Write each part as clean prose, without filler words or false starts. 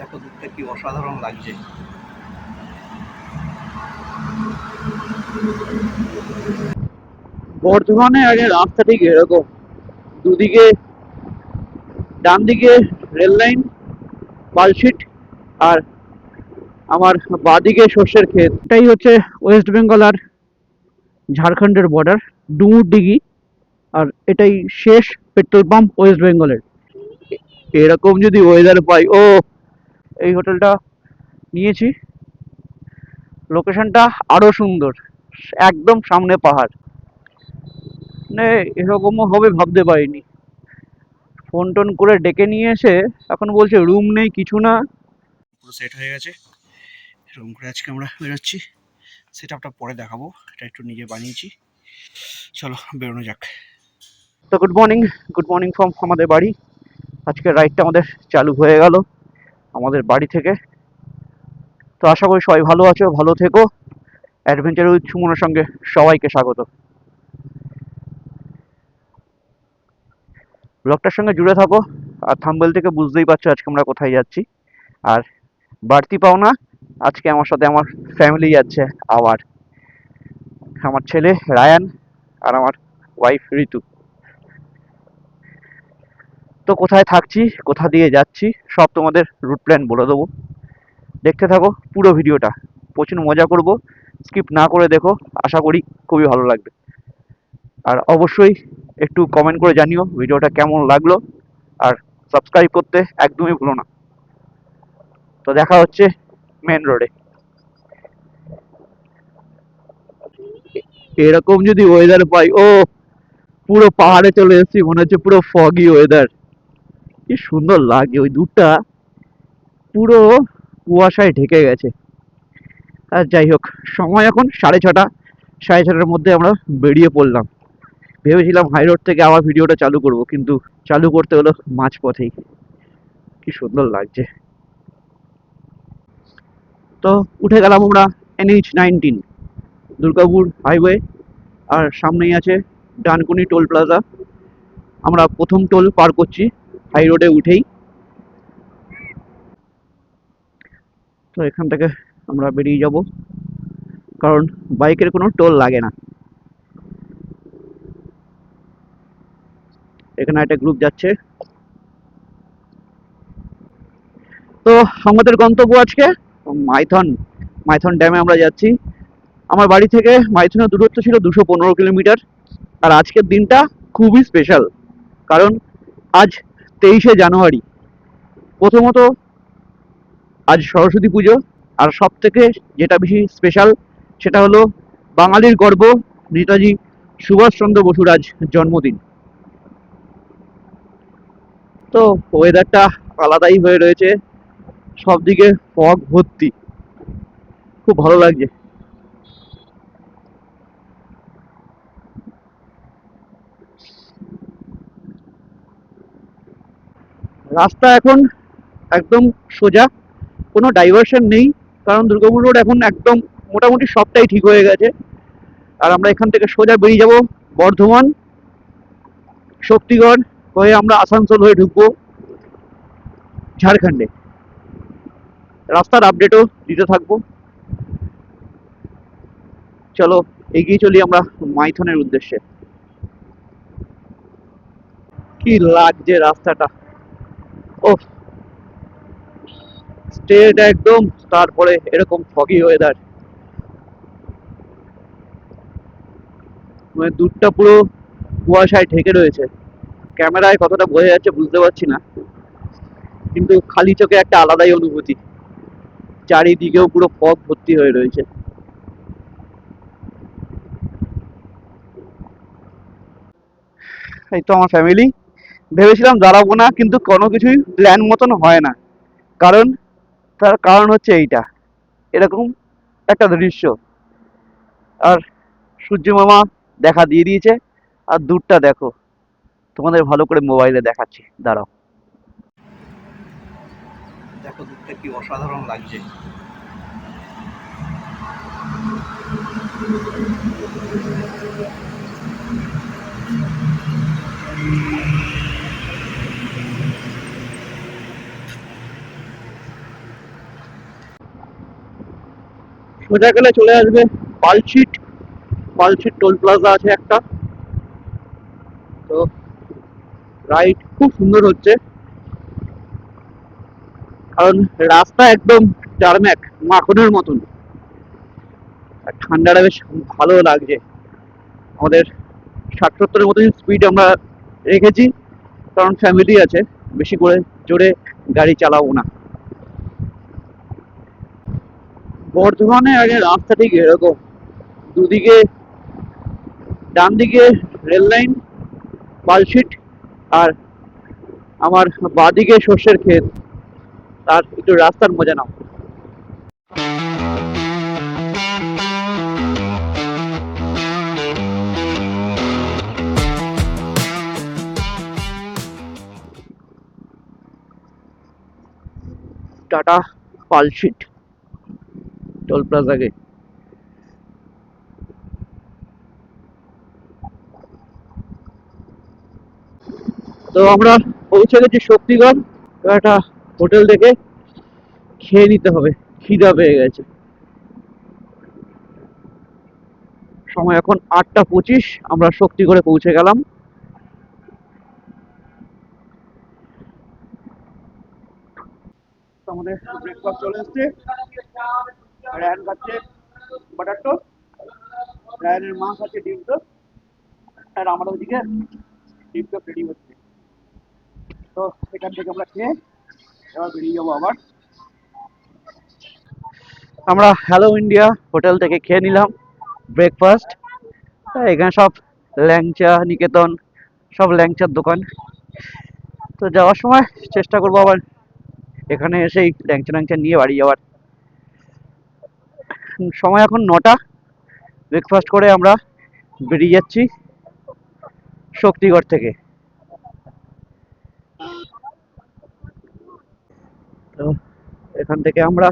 দেখো দুধটা কি অসাধারণ লাগছে। বর্ধমানে আগে রাস্তা ঠিক এরকম, দুদিকে ডান দিকে রেল লাইন, পালশিট, আর আমার বাঁদিকে সর্ষের ক্ষেত। এটাই হচ্ছে ওয়েস্ট বেঙ্গল আর ঝাড়খণ্ডের বর্ডার, ডুমুরডিঘি। আর এটাই শেষ পেট্রোল পাম্প ওয়েস্ট বেঙ্গলের। এরকম যদি ওয়েদার পাই, ও এই হোটেলটা নিয়েছি, লোকেশনটা আরো সুন্দর, একদম সামনে পাহাড়। মানে এরকমও হবে ভাবতে পারিনি। ফোন টোন করে ডেকে নিয়ে এসে এখন বলছে রুম নেই, কিছু না। পুরো সেট হয়ে গেছে, রুম করে আজকে আমরা বেরোচ্ছি। সেট আপটা পরে দেখাবো, এটা একটু নিজে বানিয়েছি। চলো বেরোনো যাক। তো গুড মর্নিং ফ্রম আমাদের বাড়ি। আজকে রাইডটা আমাদের চালু হয়ে গেল আমাদের বাড়ি থেকে। তো আশা করি সবাই ভালো আছো, ভালো থেকো। অ্যাডভেঞ্চার উইথ সুমনের সঙ্গে সবাইকে স্বাগত। ব্লগটার সঙ্গে জুড়ে থাকো, আর থাম্বনেল থেকে বুঝতেই পারছো আজকে আমরা কোথায় যাচ্ছি। আর বাড়তি পাওনা, আজকে আমার সাথে আমার ফ্যামিলি যাচ্ছে। আবার আমার ছেলে রায়ান আর আমার ওয়াইফ ঋতু। তো কোথায় থাকছি, কোথা দিয়ে যাচ্ছি, সব তোমাদের রুট প্ল্যান বলে দেবো। দেখতে থাকো পুরো ভিডিওটা, প্রচুর মজা করব। স্কিপ না করে দেখো, আশা করি খুবই ভালো লাগবে। আর অবশ্যই একটু কমেন্ট করে জানিও ভিডিওটা কেমন লাগলো, আর সাবস্ক্রাইব করতে একদমই ভুলো না। তো দেখা হচ্ছে মেন রোডে। এরকম যদি ওয়েদার পাই, ও পুরো পাহাড়ে চলে এসেছি, মনে হচ্ছে পুরো ফগি ওয়েদার। কি সুন্দর লাগে, ওই দূরটা পুরো কুয়াশায় ঢেকে গেছে। আর যাই হোক, সময় এখন 6:30। 6:30টার মধ্যে আমরা বেরিয়ে পড়লাম। ভেবেছিলাম হাই রোড থেকে আবার ভিডিওটা চালু করব, কিন্তু চালু করতে হলো মাঝপথেই। কি সুন্দর লাগছে। তো উঠে গেলাম আমরা NH-19 দুর্গাপুর হাইওয়ে, আর সামনেই আছে ডানকুনি টোল প্লাজা। আমরা প্রথম টোল পার করছি হাই রোডে উঠেই। তো এখান থেকে আমরা বেরিয়ে যাব, কারণ বাইকের কোনো টোল লাগে না। এখানে একটা গ্রুপ যাচ্ছে। তো আমাদের গন্তব্য আজকে মাইথন। মাইথন ড্যামে আমরা যাচ্ছি। আমার বাড়ি থেকে মাইথনের দূরত্ব ছিল 215 কিলোমিটার। আর আজকের দিনটা খুবই স্পেশাল, কারণ আজ 23শে জানুয়ারি। প্রথমত আজ সরস্বতী পুজো, আর সব থেকে যেটা বেশি স্পেশাল সেটা হলো বাঙালির গর্ব নেতাজি সুভাষচন্দ্র বসুর আজ জন্মদিন। তো ওয়েদারটা আলাদাই হয়ে রয়েছে, সবদিকে ফগ ভর্তি, খুব ভালো লাগছে। রাস্তা এখন একদম সোজা, কোনো ডাইভারশন নেই, কারণ দুর্গাপুর রোড এখন একদম মোটামুটি সবটাই ঠিক হয়ে গেছে। আর আমরা এখান থেকে সোজা বেরিয়ে যাব বর্ধমান, শক্তিগড় হয়ে আমরা আসানসোল হয়ে ঢুকবো ঝাড়খণ্ডে। রাস্তার আপডেটও দিতে থাকবো। চলো এগিয়ে চলি আমরা মাইথনের উদ্দেশ্যে। কি লাগছে রাস্তাটা, ও স্ট্রেট একদম, তারপরে এরকম ফগি ওয়েদার, মানে দূরটা পুরো কুয়াশায় ঢেকে রয়েছে। ক্যামেরায় কতটা বোঝা যাচ্ছে বুঝতে পারছি না, কিন্তু খালি চোখে একটা আলাদাই অনুভূতি। চারিদিকেও পুরো ফগ ভর্তি হয়ে রয়েছে। এই তো আমার ফ্যামিলি। ভেবেছিলাম দাঁড়াবো না, কিন্তু কোনো কিছুই প্ল্যান মতন হয় না। কারণ তার কারণ হচ্ছে এইটা, এরকম একটা দৃশ্য। আর সূর্য মামা দেখা দিয়ে দিয়েছে। আর দূরটা দেখো, তোমাদের ভালো করে মোবাইলে দেখাচ্ছি, দাঁড়াও। দেখো দুধটা কি অসাধারণ লাগছে। সোজা গেলে চলে আসবে পালশিট। পালশিট টোল প্লাজা আছে একটা। তো রাইড খুব সুন্দর হচ্ছে, কারণ রাস্তা একদম টারম্যাক, মাখনের মতন। আর ঠান্ডাটা বেশ ভালো লাগছে। আমাদের 60-70-এর মতো স্পিড আমরা রেখেছি, কারণ ফ্যামিলি আছে, বেশি করে জোরে গাড়ি চালাবো না। বর্ধমানে আগে রাস্তা ঠিক এরকম, দুদিকে, ডান দিকে রেল লাইন, পালশিট, আর আমার বাঁদিকে সর্ষের ক্ষেত। তার একটু রাস্তার মজা নাও। টাটা পালশিট টোল প্লাজাকে। তো আমরা পৌঁছে গেছি শক্তিগড়। তো একটা হোটেল থেকে খেয়ে নিতে হবে, খিদা পেয়ে গেছে। সময় এখন 8টা 25, আমরা শক্তিগড়ে পৌঁছে গেলাম। তো আমাদের ব্রেকফাস্ট চলে এসছে। রায়ান খাচ্ছে বাটার টোস্ট, রায়ানের মা খাচ্ছে ডিম টোস্ট, আর আমার ওইদিকে ডিম টোস্ট রেডি হচ্ছে। তো সেখান থেকে আমরা খেয়ে এবার বেরিয়ে যাবো আবার। আমরা হ্যালো ইন্ডিয়া হোটেল থেকে খেয়ে নিলাম ব্রেকফাস্ট। এখানে সব ল্যাংচা, নিকেতন, সব ল্যাংচার দোকান। তো যাওয়ার সময় চেষ্টা করবো আবার এখানে এসেই ল্যাংচা ল্যাংচা নিয়ে বাড়ি যাওয়ার। সময় এখন 9টা। ব্রেকফাস্ট করে আমরা বেরিয়ে যাচ্ছি শক্তিগড় থেকে। তো এখান থেকে আমরা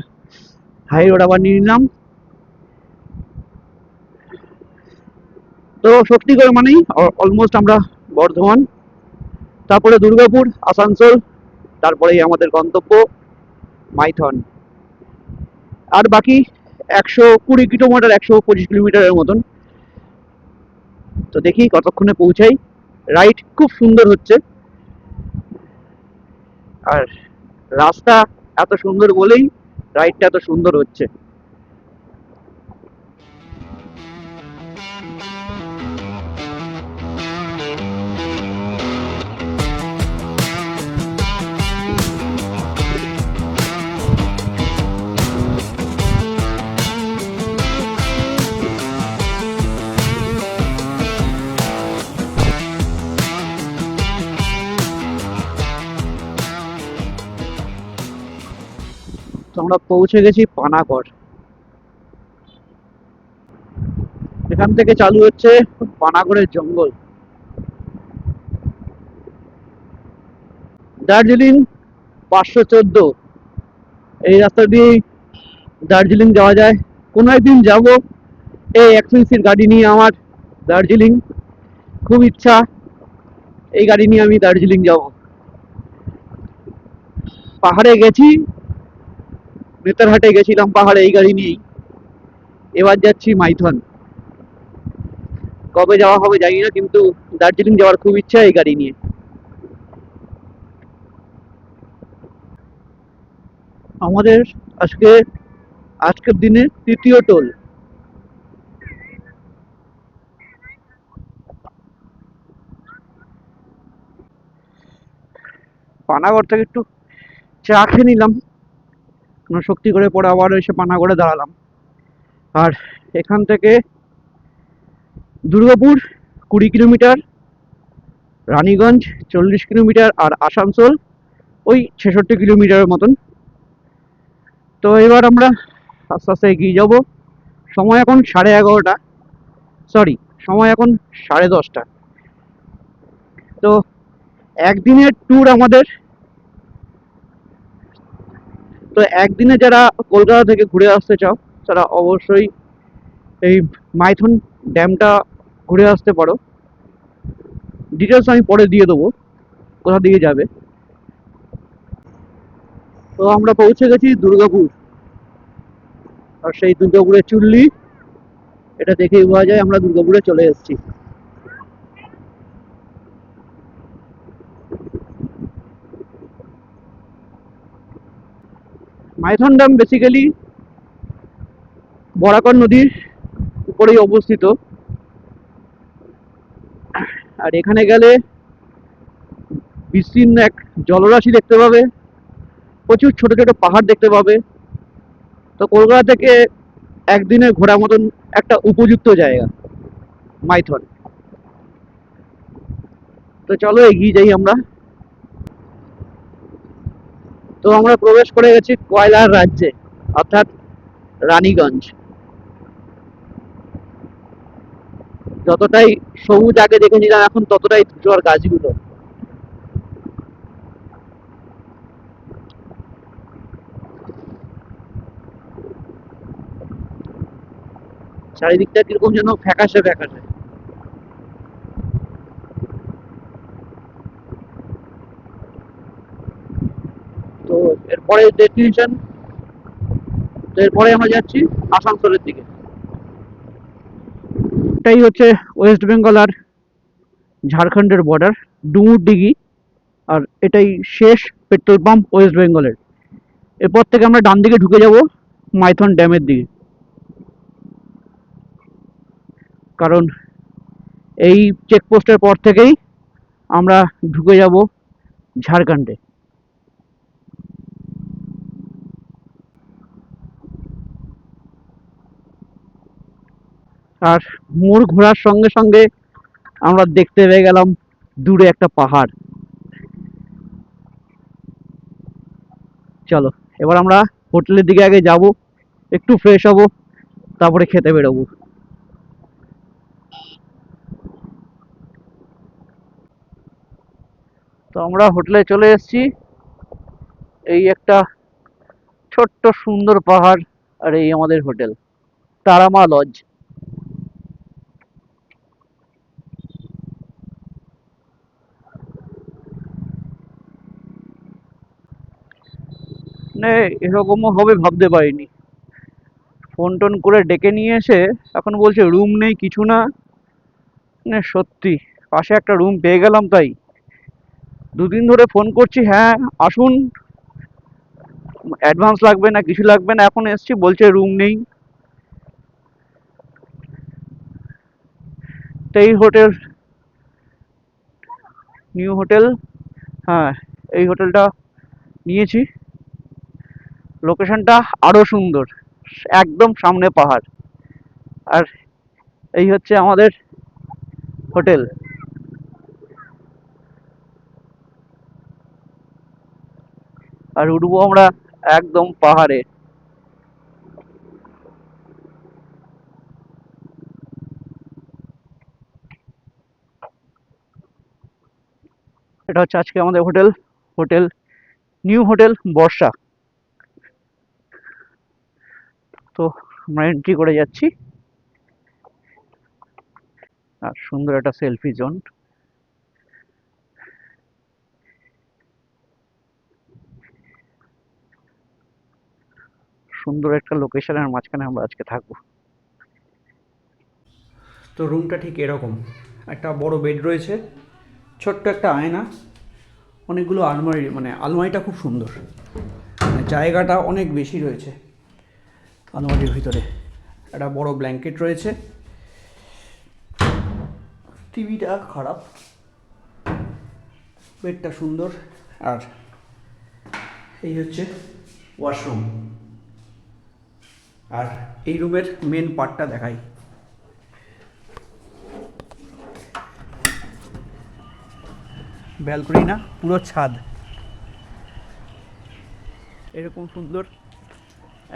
হাই রোড আবার নিয়ে নিলাম। তো শক্তিগড় মানেই অলমোস্ট আমরা বর্ধমান, তারপরে দুর্গাপুর, আসানসোল, তারপরেই আমাদের গন্তব্য মাইথন। আর বাকি 120 কিলোমিটার, 125 কিলোমিটারের মতন। তো দেখি কতক্ষণে পৌঁছাই। রাইড খুব সুন্দর হচ্ছে, আর রাস্তা এত সুন্দর বলেই রাইডটা এত সুন্দর হচ্ছে। তো আমরা পৌঁছে গেছি পানাগড়। এখান থেকে চালু হচ্ছে পানাগড়ের জঙ্গল। দার্জিলিং 514, এই রাস্তা দিয়ে দার্জিলিং যাওয়া যায়। কোনো একদিন যাব এই এক্সপেন্সিভ গাড়ি নিয়ে। আমার দার্জিলিং খুব ইচ্ছা, এই গাড়ি নিয়ে আমি দার্জিলিং যাব। পাহাড়ে গেছি, নেতারহাটে গেছিলাম পাহাড়ে এই গাড়ি নিয়েই। এবার যাচ্ছি মাইথন। কবে যাওয়া হবে জানি না, কিন্তু দার্জিলিং যাওয়ার খুব ইচ্ছা এই গাড়ি নিয়ে। আমাদের আজকের দিনে তৃতীয় টোল। পানাগড় থেকে একটু চা খেয়ে নিলাম, শক্তি করে পরে আবার এসে পানাগড়ে দাঁড়ালাম। আর এখান থেকে দুর্গাপুর 20 কিলোমিটার, রানীগঞ্জ 40 কিলোমিটার, আর আসানসোল ওই 66 কিলোমিটারের মতন। তো এবার আমরা আস্তে আস্তে এগিয়ে যাব। সময় এখন 11:30, সরি, সময় এখন 10:30। তো একদিনের ট্যুর আমাদের। তো একদিনে যারা কলকাতা থেকে ঘুরে আসতে চাও, তারা অবশ্যই এই মাইথন ড্যামটা ঘুরে আসতে পারো। ডিটেলস আমি পরে দিয়ে দেবো কোথা দিকে যাবে। তো আমরা পৌঁছে গেছি দুর্গাপুর। আর সেই দুর্গাপুরের চুল্লি, এটা দেখেই বোঝা যায় আমরা দুর্গাপুরে চলে এসেছি। মাইথন ড্যাম বেসিক্যালি বরাকর নদীর উপরেই অবস্থিত। আর এখানে গেলে বিস্তীর্ণ এক জলরাশি দেখতে পাবে, প্রচুর ছোট ছোট পাহাড় দেখতে পাবে। তো কলকাতা থেকে একদিনের ঘোরার মতন একটা উপযুক্ত জায়গা মাইথন। তো চলো এগিয়ে যাই আমরা। তো আমরা প্রবেশ করে গেছি কয়লার রাজ্যে, অর্থাৎ রানীগঞ্জ। যতটাই সবুজ আগে দেখেছিলাম, এখন ততটাই ধূসর গাছগুলো। চারিদিকটা কিরকম যেন ফ্যাকাশে ফ্যাকাশে। তো এরপরে ডেস্টিনেশন, তো এরপরে আমরা যাচ্ছি আসানসোলের দিকে। এটাই হচ্ছে ওয়েস্ট বেঙ্গল আর ঝাড়খণ্ডের বর্ডার, ডুমুরডিঘি। আর এটাই শেষ পেট্রোল পাম্প ওয়েস্ট বেঙ্গলের। এরপর থেকে আমরা ডান দিকে ঢুকে যাব মাইথন ড্যামের দিকে, কারণ এই চেকপোস্টের পর থেকেই আমরা ঢুকে যাব ঝাড়খণ্ডে। আর মোড় ঘোরার সঙ্গে সঙ্গে আমরা দেখতে পেয়ে গেলাম দূরে একটা পাহাড়। চলো এবার আমরা হোটেলের দিকে আগে যাব, একটু ফ্রেশ হব, তারপরে খেতে বেরোবো। তো আমরা হোটেলে চলে এসেছি। এই একটা ছোট্ট সুন্দর পাহাড়, আর এই আমাদের হোটেল তারামা লজ। মানে এরকমও হবে ভাবতে পারিনি। ফোন টোন করে ডেকে নিয়ে এসে এখন বলছে রুম নেই, কিছু না। মানে সত্যি পাশে একটা রুম পেয়ে গেলাম, তাই দুদিন ধরে ফোন করছি, হ্যাঁ আসুন, অ্যাডভান্স লাগবে না, কিছু লাগবে না। এখন এসছি বলছে রুম নেই। তো এই হোটেল, নিউ হোটেল, হ্যাঁ এই হোটেলটা নিয়েছি। লোকেশনটা আরো সুন্দর, একদম সামনে পাহাড়। আর এই হচ্ছে আমাদের হোটেল। আর উঠবো আমরা একদম পাহাড়ে। এটা হচ্ছে আজকে আমাদের হোটেল, হোটেল নিউ হোটেল বর্ষা। তো আমরা এন্ট্রি করে যাচ্ছি। আর সুন্দর একটা সেলফি জোন। সুন্দর একটা লোকেশনের মাঝখানে আমরা আজকে থাকবো। তো রুমটা ঠিক এরকম, একটা বড় বেড রয়েছে, ছোট্ট একটা আয়না, অনেকগুলো আলমারি, মানে আলমারিটা খুব সুন্দর, মানে জায়গাটা অনেক বেশি রয়েছে আলমারির ভিতরে। একটা বড় ব্ল্যাঙ্কেট রয়েছে, টিভিটা খারাপ, বেডটা সুন্দর। আর এই হচ্ছে ওয়াশরুম। আর এই রুমের মেন পার্টটা দেখাই। ব্যালকনি না, পুরো ছাদ। এরকম সুন্দর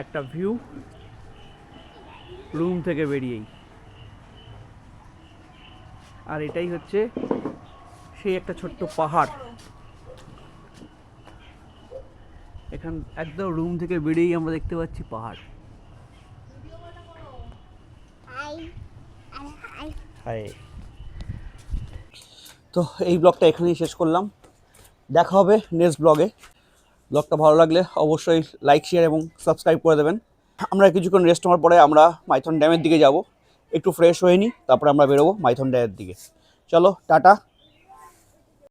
একটা ভিউ রুম থেকে বেরিয়েই। আর এটাই হচ্ছে সেই একটা ছোট্ট পাহাড়। এখান একদম রুম থেকে বেরিয়েই আমরা দেখতে পাচ্ছি পাহাড়। হাই। তো এই ব্লগটা এখানেই শেষ করলাম, দেখা হবে নেক্সট ব্লগে। ব্লগটা ভালো লাগলে অবশ্যই লাইক, শেয়ার এবং সাবস্ক্রাইব করে দেবেন। আমরা কিছুক্ষণ রেস্ট নেওয়ার পরে আমরা মাইথন ড্যামের দিকে যাব, একটু ফ্রেশ হয়ে নিই, তারপরে আমরা বেরোবো মাইথন ড্যামের দিকে। চলো টাটা।